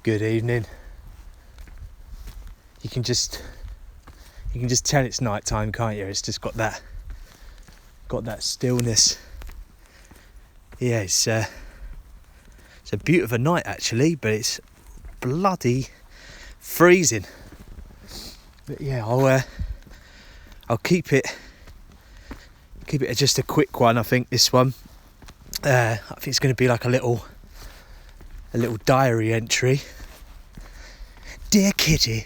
Good evening. You can just tell it's night time, can't you? It's just got that stillness. Yeah, it's a beautiful night actually, but it's bloody freezing. But yeah, I'll keep it just a quick one. I think this one. I think it's going to be like a little diary entry. Dear Kitty.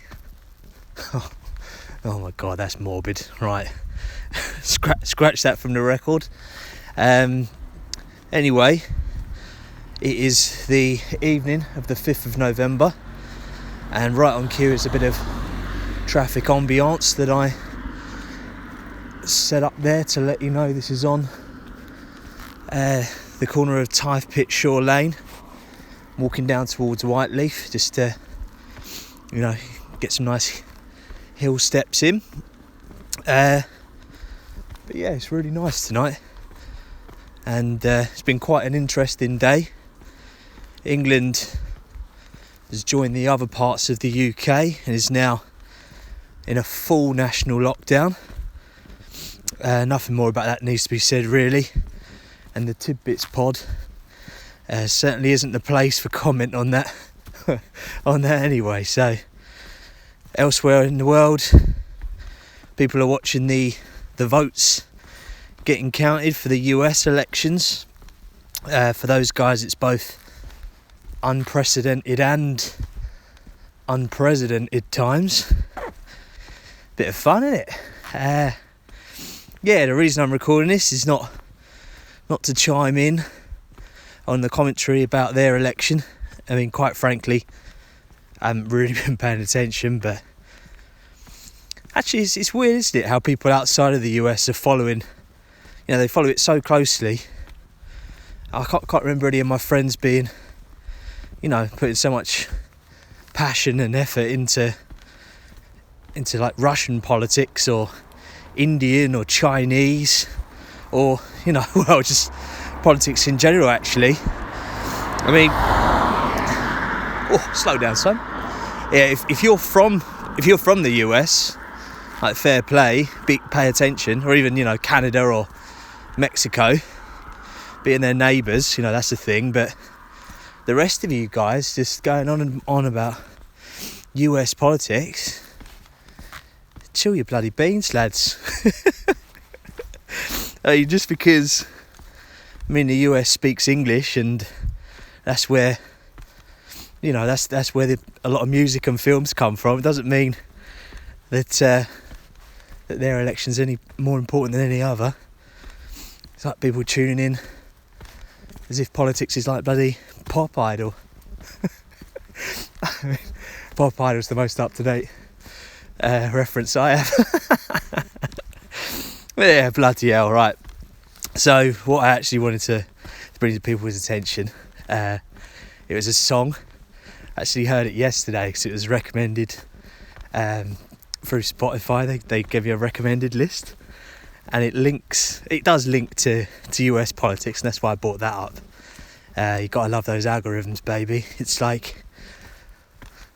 Oh my God, that's morbid. Right, scratch that from the record. Anyway, it is the evening of the 5th of November, and right on cue is a bit of traffic ambience that I set up there to let you know this is on the corner of Tidbits Shore Lane, walking down towards Whiteleaf, just to get some nice hill steps in. But yeah, it's really nice tonight, and it's been quite an interesting day. England has joined the other parts of the UK and is now in a full national lockdown. Nothing more about that needs to be said really, and the Tidbits Pod certainly isn't the place for comment on that anyway. So elsewhere in the world, people are watching the votes getting counted for the US elections. For those guys, it's both unprecedented and unprecedented times. Bit of fun, isn't it? Yeah, the reason I'm recording this is not to chime in on the commentary about their election. I mean, quite frankly, I haven't really been paying attention, but actually it's weird, isn't it, how people outside of the US are following, they follow it so closely. I can't remember any of my friends being, putting so much passion and effort into like Russian politics or Indian or Chinese or, just politics in general actually. I mean, slow down, son. Yeah, if you're from the US, like fair play, pay attention, or even Canada or Mexico, being their neighbours, that's the thing. But the rest of you guys just going on and on about US politics, chill your bloody beans, lads. Just because the US speaks English and that's where that's where a lot of music and films come from, it doesn't mean that their election's any more important than any other. It's like people tuning in as if politics is like bloody Pop Idol. I mean, Pop Idol's the most up-to-date reference I have. Yeah, bloody hell, right. So what I actually wanted to bring to people's attention, it was a song. I actually heard it yesterday because it was recommended through Spotify. They give you a recommended list, and it does link to US politics, and that's why I brought that up. You gotta love those algorithms, baby. It's like,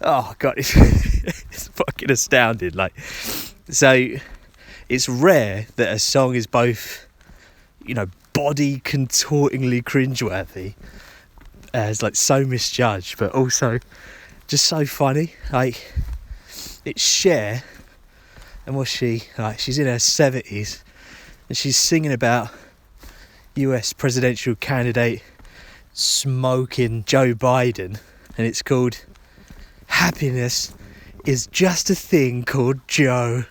oh God, it's fucking astounding. Like, so it's rare that a song is both, body contortingly cringeworthy, it's like so misjudged, but also just so funny. Like, it's Cher, and what's she like? She's in her 70s, and she's singing about US presidential candidate smoking Joe Biden, and it's called "Happiness is Just a Thing Called Joe."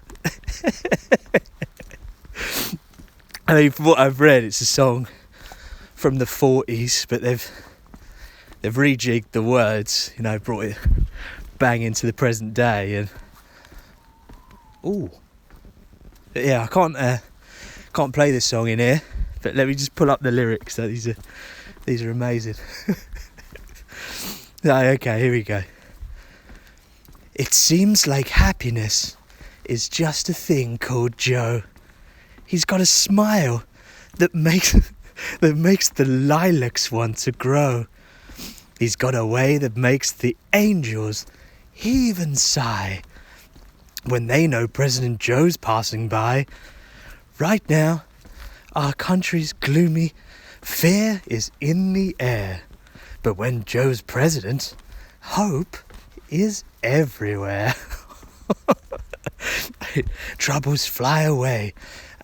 I mean, from what I've read, it's a song from the 40s, but they've rejigged the words, brought it bang into the present day, and yeah, I can't play this song in here, but let me just pull up the lyrics. So these are amazing. Okay, here we go. It seems like happiness is just a thing called Joe. He's got a smile that makes the lilacs want to grow. He's got a way that makes the angels even sigh when they know President Joe's passing by. Right now, our country's gloomy, fear is in the air. But when Joe's president, hope is everywhere. Troubles fly away,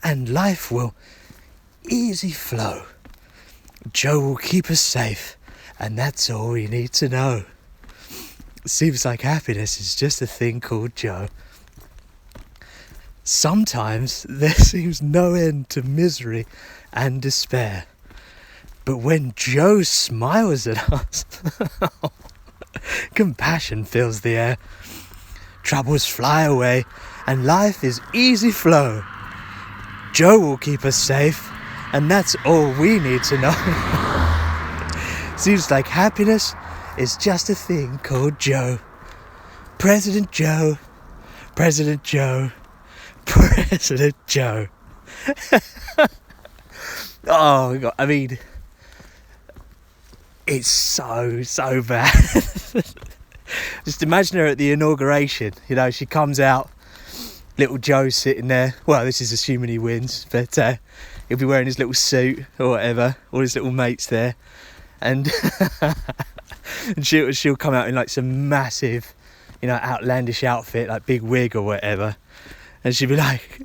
and life will easy flow. Joe will keep us safe, and that's all we need to know. Seems like happiness is just a thing called Joe. Sometimes there seems no end to misery and despair. But when Joe smiles at us, compassion fills the air. Troubles fly away, and life is easy flow. Joe will keep us safe, and that's all we need to know. Seems like happiness is just a thing called Joe. President Joe, President Joe, President Joe. Oh God, I mean, it's so bad. Just imagine her at the inauguration. You know, she comes out, little Joe sitting there. Well, this is assuming he wins, but he'll be wearing his little suit or whatever, all his little mates there, and and she'll come out in like some massive, you know, outlandish outfit, like big wig or whatever, and she'll be like,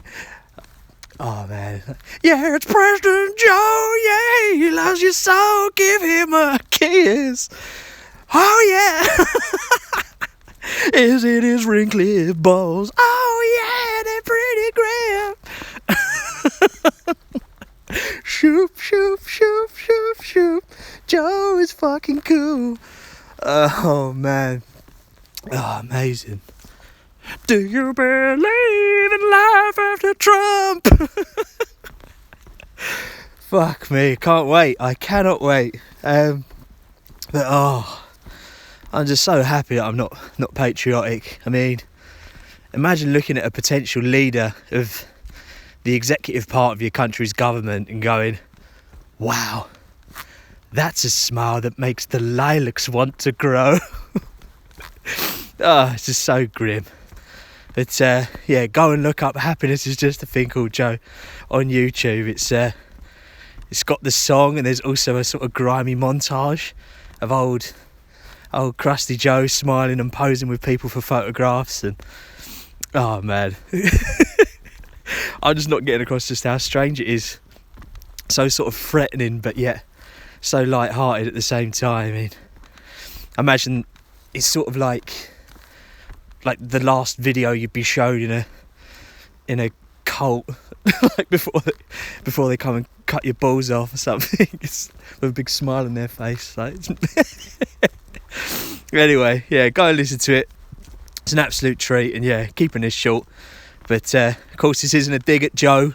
oh man, yeah, it's President Joe, yeah, he loves you so, give him a kiss. Oh yeah. Is it his wrinkly balls? Oh yeah, they're pretty grim. Shoop, shoop, shoop, shoop, shoop. Joe is fucking cool. Oh man. Oh, amazing. Do you believe in life after Trump? Fuck me, can't wait. I cannot wait. But I'm just so happy that I'm not patriotic. I mean, imagine looking at a potential leader of the executive part of your country's government and going, wow, that's a smile that makes the lilacs want to grow. It's just so grim. But yeah, go and look up Happiness is Just a Thing Called Joe on YouTube. It's got the song, and there's also a sort of grimy montage of old crusty Joe smiling and posing with people for photographs, and oh man. I'm just not getting across just how strange it is. So sort of threatening, but yet so light-hearted at the same time. I mean, imagine it's sort of like the last video you'd be shown in a cult, like before they come and cut your balls off or something. It's with a big smile on their face. Like. Anyway, yeah, go and listen to it. It's an absolute treat, and yeah, keeping this short. But of course, this isn't a dig at Joe.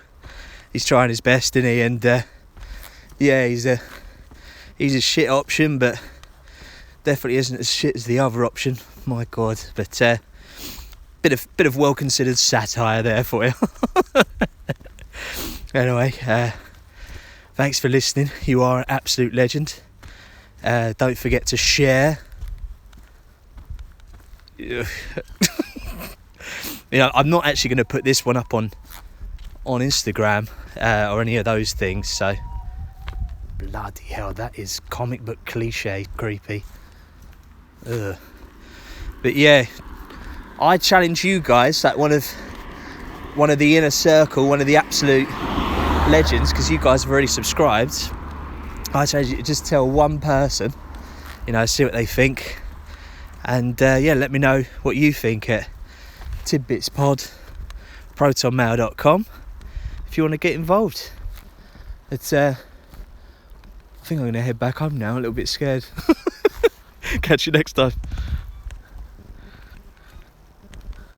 He's trying his best, isn't he? And yeah, he's a shit option, but definitely isn't as shit as the other option. My God, but bit of well considered satire there for you. Anyway, thanks for listening. You are an absolute legend. Don't forget to share. You know, I'm not actually going to put this one up on Instagram or any of those things, so bloody hell, that is comic book cliche creepy. Ugh. But yeah, I challenge you guys, that one of the inner circle, one of the absolute legends, because you guys have already subscribed. I challenge you to just tell one person, you know, see what they think, and yeah, let me know what you think at tidbitspod protonmail.com if you want to get involved. It's I think I'm going to head back home now, a little bit scared. Catch you next time.